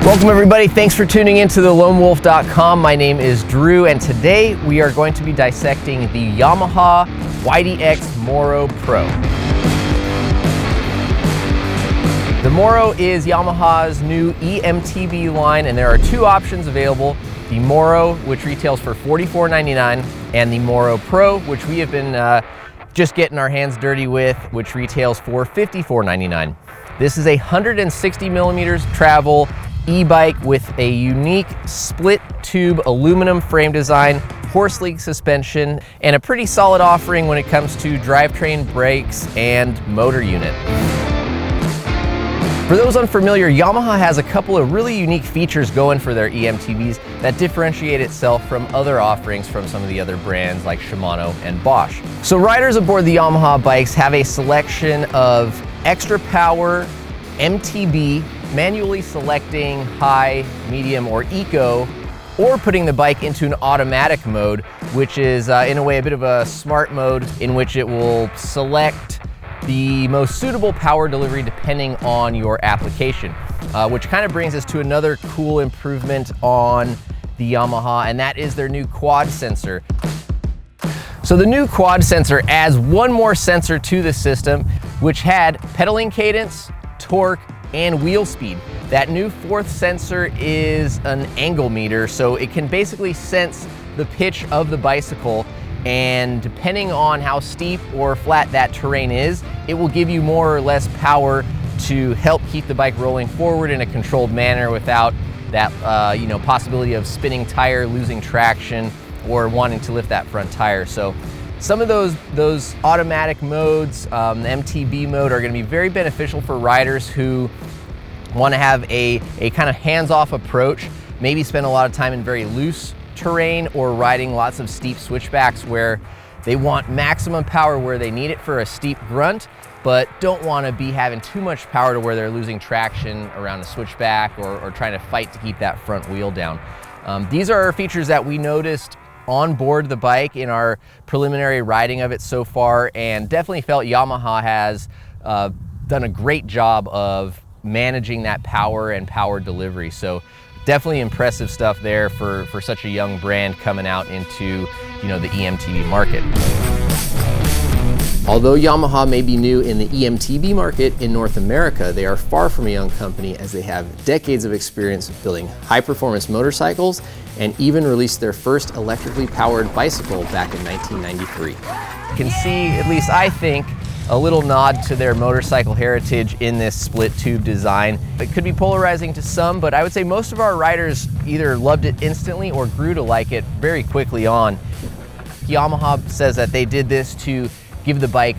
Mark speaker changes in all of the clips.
Speaker 1: Welcome everybody, thanks for tuning in to the LoamWolf.com. My name is Drew and today we are going to be dissecting the Yamaha YDX-MORO Pro. The Moro is Yamaha's new eMTB line, and there are two options available. The Moro, which retails for $44.99, and the Moro Pro, which we have been just getting our hands dirty with, which retails for $54.99. This is a 160 millimeters travel e-bike with a unique split tube aluminum frame design, horse league suspension, and a pretty solid offering when it comes to drivetrain, brakes, and motor unit. For those unfamiliar, Yamaha has a couple of really unique features going for their eMTBs that differentiate itself from other offerings from some of the other brands like Shimano and Bosch. So riders aboard the Yamaha bikes have a selection of extra power, MTB, manually selecting high, medium, or eco, or putting the bike into an automatic mode, which is in a way a bit of a smart mode in which it will select the most suitable power delivery depending on your application, which kind of brings us to another cool improvement on the Yamaha, and that is their new quad sensor. So the new quad sensor adds one more sensor to the system, which had pedaling cadence, torque, and wheel speed. That new fourth sensor is an angle meter, so it can basically sense the pitch of the bicycle, and depending on how steep or flat that terrain is, it will give you more or less power to help keep the bike rolling forward in a controlled manner without that possibility of spinning tire, losing traction, or wanting to lift that front tire. So some of those automatic modes, the MTB mode, are going to be very beneficial for riders who want to have a kind of hands-off approach, maybe spend a lot of time in very loose terrain or riding lots of steep switchbacks where they want maximum power where they need it for a steep grunt, but don't want to be having too much power to where they're losing traction around a switchback or trying to fight to keep that front wheel down. These are features that we noticed on board the bike in our preliminary riding of it so far, and definitely felt Yamaha has done a great job of managing that power and power delivery. So definitely impressive stuff there for such a young brand coming out into the eMTB market. Although Yamaha may be new in the eMTB market in North America, they are far from a young company, as they have decades of experience building high-performance motorcycles and even released their first electrically powered bicycle back in 1993. You can see, at least I think, a little nod to their motorcycle heritage in this split tube design. It could be polarizing to some, but I would say most of our riders either loved it instantly or grew to like it very quickly on. Yamaha says that they did this to give the bike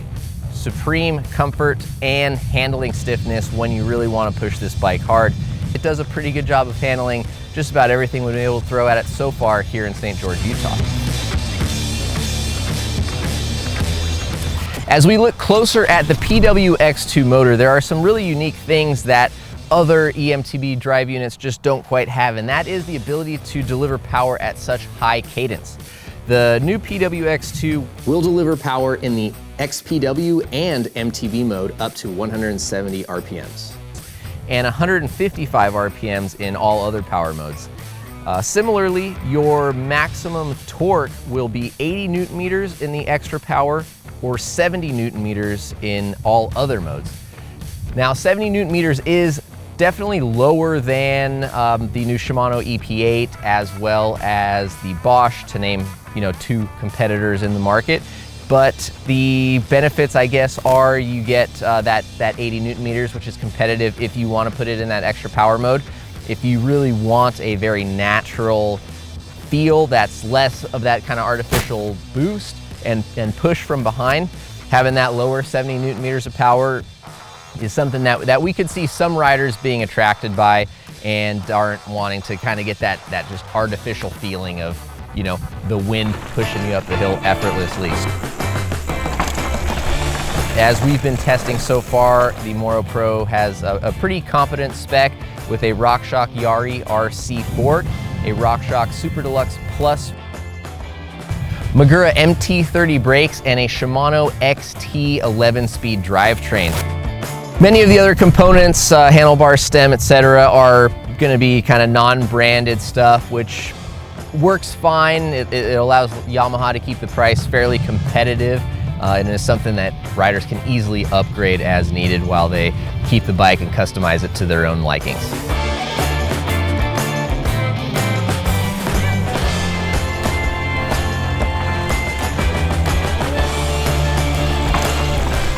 Speaker 1: supreme comfort and handling stiffness when you really want to push this bike hard. It does a pretty good job of handling just about everything we've been able to throw at it so far here in St. George, Utah. As we look closer at the PWX2 motor, there are some really unique things that other eMTB drive units just don't quite have, and that is the ability to deliver power at such high cadence. The new PWX2 will deliver power in the XPW and MTB mode up to 170 RPMs and 155 RPMs in all other power modes. Similarly, your maximum torque will be 80 Newton meters in the extra power or 70 Newton meters in all other modes. Now, 70 Newton meters is definitely lower than the new Shimano EP8 as well as the Bosch, to name two competitors in the market. But the benefits, I guess, are you get that 80 Newton meters, which is competitive if you want to put it in that extra power mode. If you really want a very natural feel that's less of that kind of artificial boost and push from behind, having that lower 70 Newton meters of power is something that we could see some riders being attracted by and aren't wanting to kind of get that just artificial feeling of the wind pushing you up the hill effortlessly. As we've been testing so far, the Moro Pro has a pretty competent spec with a RockShox Yari RC fork, a RockShox Super Deluxe Plus, Magura MT30 brakes, and a Shimano XT 11-speed drivetrain. Many of the other components, handlebar, stem, etc., are going to be kind of non-branded stuff, which works fine. It allows Yamaha to keep the price fairly competitive, and is something that riders can easily upgrade as needed while they keep the bike and customize it to their own likings.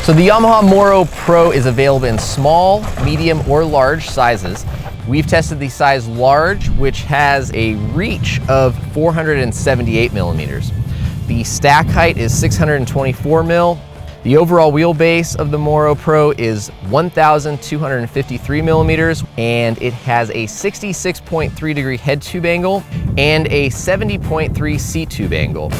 Speaker 1: So the Yamaha MORO Pro is available in small, medium, or large sizes. We've tested the size large, which has a reach of 478 millimeters. The stack height is 624 mil. The overall wheelbase of the MORO Pro is 1,253 millimeters, and it has a 66.3 degree head tube angle and a 70.3 seat tube angle.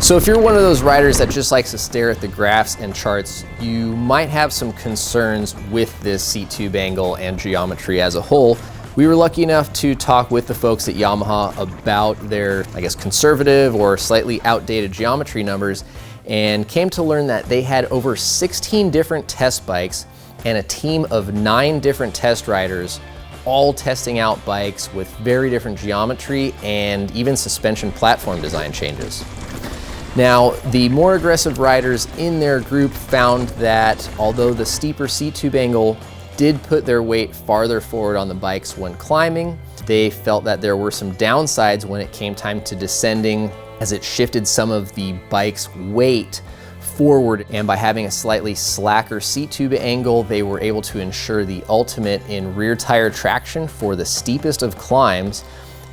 Speaker 1: So if you're one of those riders that just likes to stare at the graphs and charts, you might have some concerns with this seat tube angle and geometry as a whole. We were lucky enough to talk with the folks at Yamaha about their, I guess, conservative or slightly outdated geometry numbers, and came to learn that they had over 16 different test bikes and a team of 9 different test riders, all testing out bikes with very different geometry and even suspension platform design changes. Now, the more aggressive riders in their group found that although the steeper seat tube angle did put their weight farther forward on the bikes when climbing, they felt that there were some downsides when it came time to descending, as it shifted some of the bike's weight forward. And by having a slightly slacker seat tube angle, they were able to ensure the ultimate in rear tire traction for the steepest of climbs,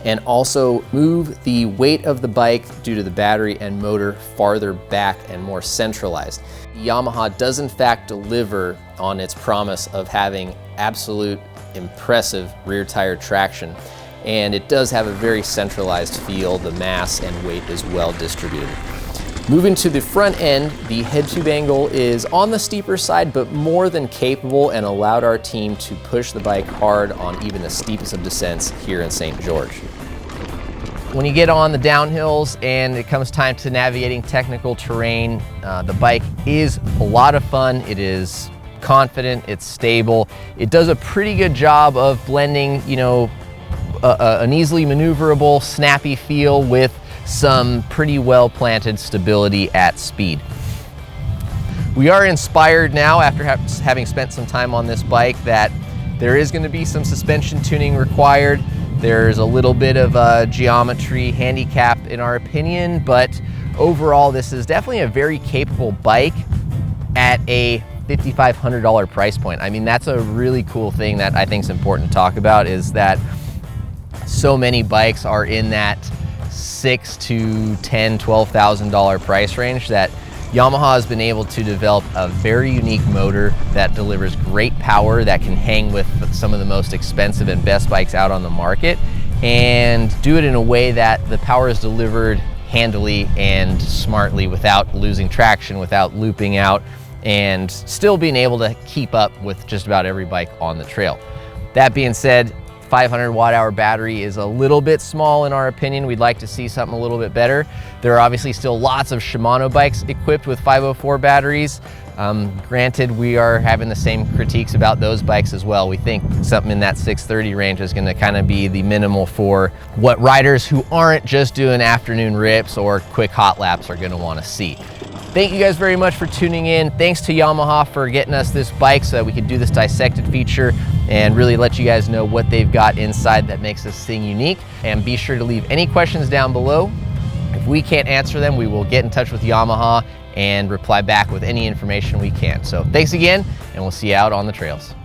Speaker 1: and also move the weight of the bike due to the battery and motor farther back and more centralized. Yamaha does in fact deliver on its promise of having absolute impressive rear tire traction, and it does have a very centralized feel. The mass and weight is well distributed. Moving to the front end, the head tube angle is on the steeper side, but more than capable, and allowed our team to push the bike hard on even the steepest of descents here in St. George. When you get on the downhills and it comes time to navigating technical terrain, the bike is a lot of fun. It is confident, it's stable. It does a pretty good job of blending, an easily maneuverable, snappy feel with some pretty well planted stability at speed. We are inspired now, after having spent some time on this bike, that there is going to be some suspension tuning required. There's a little bit of a geometry handicap in our opinion, but overall this is definitely a very capable bike at a $5,500 price point. I mean, that's a really cool thing that I think is important to talk about, is that so many bikes are in that $6,000 to $10,000, $12,000 price range, that Yamaha has been able to develop a very unique motor that delivers great power, that can hang with some of the most expensive and best bikes out on the market, and do it in a way that the power is delivered handily and smartly without losing traction, without looping out, and still being able to keep up with just about every bike on the trail. That being said, 500 watt-hour battery is a little bit small in our opinion. We'd like to see something a little bit better. There are obviously still lots of Shimano bikes equipped with 504 batteries. Granted, we are having the same critiques about those bikes as well. We think something in that 630 range is going to kind of be the minimal for what riders who aren't just doing afternoon rips or quick hot laps are going to want to see. Thank you guys very much for tuning in. Thanks to Yamaha for getting us this bike so that we could do this dissected feature and really let you guys know what they've got inside that makes this thing unique. And be sure to leave any questions down below. If we can't answer them, we will get in touch with Yamaha and reply back with any information we can. So thanks again, and we'll see you out on the trails.